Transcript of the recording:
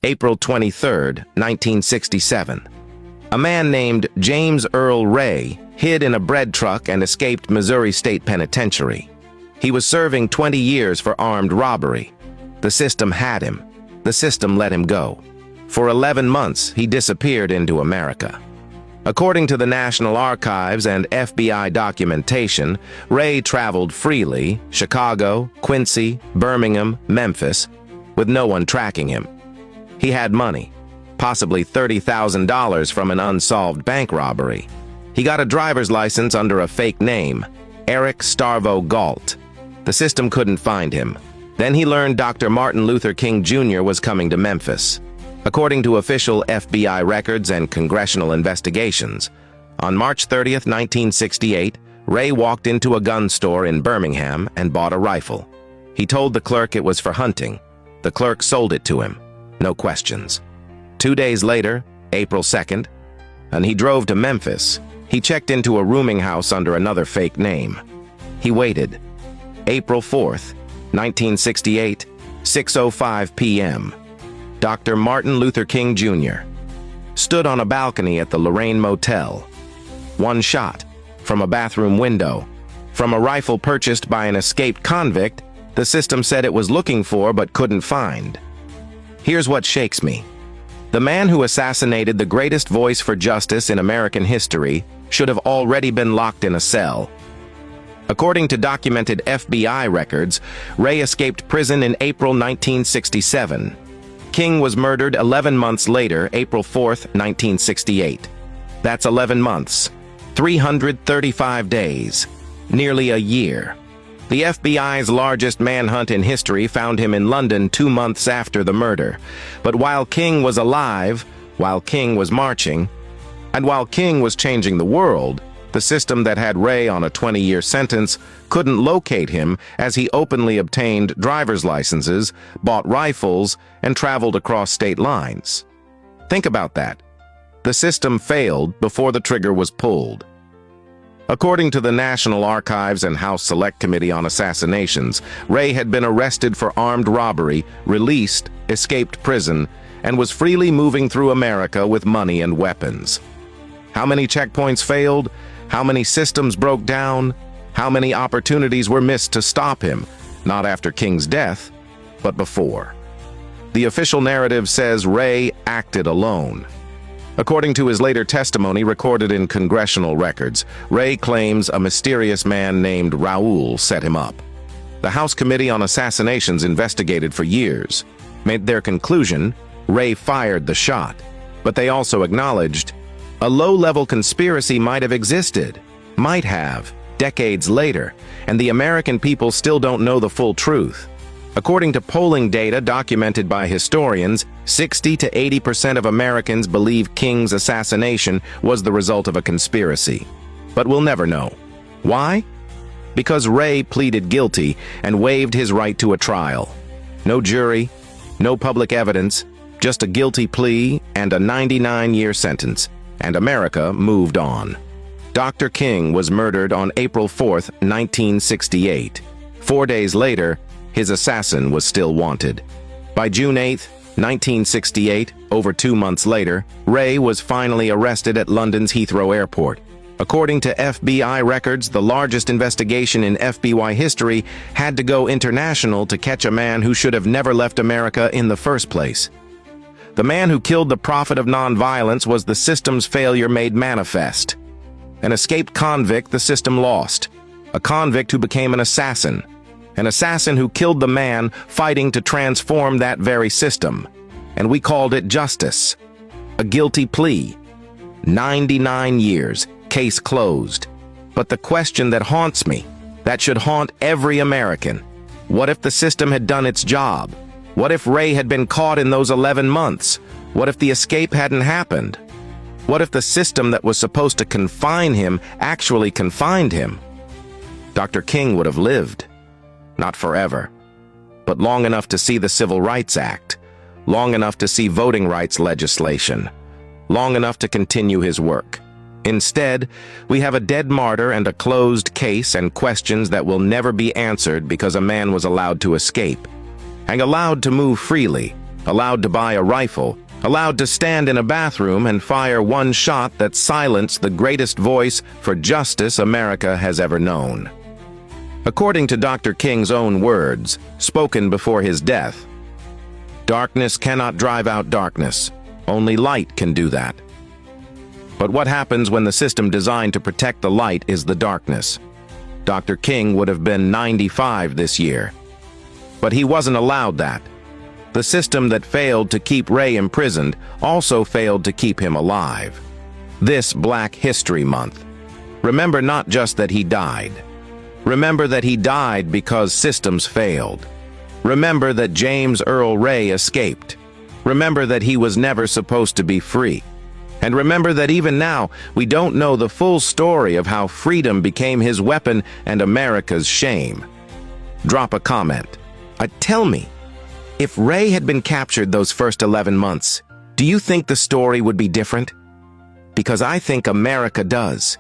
April 23, 1967. A man named James Earl Ray hid in a bread truck and escaped Missouri State Penitentiary. He was serving 20 years for armed robbery. The system had him. The system let him go. For 11 months, he disappeared into America. According to the National Archives and FBI documentation, Ray traveled freely, Chicago, Quincy, Birmingham, Memphis, with no one tracking him. He had money, possibly $30,000 from an unsolved bank robbery. He got a driver's license under a fake name, Eric Starvo Galt. The system couldn't find him. Then he learned Dr. Martin Luther King Jr. was coming to Memphis. According to official FBI records and congressional investigations, on March 30, 1968, Ray walked into a gun store in Birmingham and bought a rifle. He told the clerk it was for hunting. The clerk sold it to him. No questions. 2 days later, April 2nd, and he drove to Memphis. He checked into a rooming house under another fake name. He waited. April 4th, 1968, 6:05 p.m. Dr. Martin Luther King Jr. stood on a balcony at the Lorraine Motel. One shot from a bathroom window, from a rifle purchased by an escaped convict the system said it was looking for but couldn't find. Here's what shakes me. The man who assassinated the greatest voice for justice in American history should have already been locked in a cell. According to documented FBI records, Ray escaped prison in April 1967. King was murdered 11 months later, April 4th, 1968. That's 11 months, 335 days, nearly a year. The FBI's largest manhunt in history found him in London 2 months after the murder. But while King was alive, while King was marching, and while King was changing the world, the system that had Ray on a 20-year sentence couldn't locate him as he openly obtained driver's licenses, bought rifles, and traveled across state lines. Think about that. The system failed before the trigger was pulled. According to the National Archives and House Select Committee on Assassinations, Ray had been arrested for armed robbery, released, escaped prison, and was freely moving through America with money and weapons. How many checkpoints failed? How many systems broke down? How many opportunities were missed to stop him, not after King's death, but before? The official narrative says Ray acted alone. According to his later testimony recorded in congressional records, Ray claims a mysterious man named Raoul set him up. The House Committee on Assassinations investigated for years, made their conclusion, Ray fired the shot, but they also acknowledged a low-level conspiracy might have existed, decades later, and the American people still don't know the full truth. According to polling data documented by historians, 60 to 80% of Americans believe King's assassination was the result of a conspiracy. But we'll never know. Why? Because Ray pleaded guilty and waived his right to a trial. No jury, no public evidence, just a guilty plea and a 99-year sentence. And America moved on. Dr. King was murdered on April 4th, 1968. 4 days later, his assassin was still wanted. By June 8th, 1968, over 2 months later, Ray was finally arrested at London's Heathrow Airport. According to FBI records, the largest investigation in FBI history had to go international to catch a man who should have never left America in the first place. The man who killed the prophet of nonviolence was the system's failure made manifest. An escaped convict the system lost. A convict who became an assassin. An assassin who killed the man fighting to transform that very system. And we called it justice. A guilty plea. 99 years. Case closed. But the question that haunts me, that should haunt every American, what if the system had done its job? What if Ray had been caught in those 11 months? What if the escape hadn't happened? What if the system that was supposed to confine him actually confined him? Dr. King would have lived. Not forever, but long enough to see the Civil Rights Act, long enough to see voting rights legislation, long enough to continue his work. Instead, we have a dead martyr and a closed case and questions that will never be answered because a man was allowed to escape. And allowed to move freely, allowed to buy a rifle, allowed to stand in a bathroom and fire one shot that silenced the greatest voice for justice America has ever known. According to Dr. King's own words, spoken before his death, "Darkness cannot drive out darkness. Only light can do that." But what happens when the system designed to protect the light is the darkness? Dr. King would have been 95 this year. But he wasn't allowed that. The system that failed to keep Ray imprisoned also failed to keep him alive. This Black History Month, remember not just that he died. Remember that he died because systems failed. Remember that James Earl Ray escaped. Remember that he was never supposed to be free. And remember that even now, we don't know the full story of how freedom became his weapon and America's shame. Drop a comment. Tell me, if Ray had been captured those first 11 months, do you think the story would be different? Because I think America does.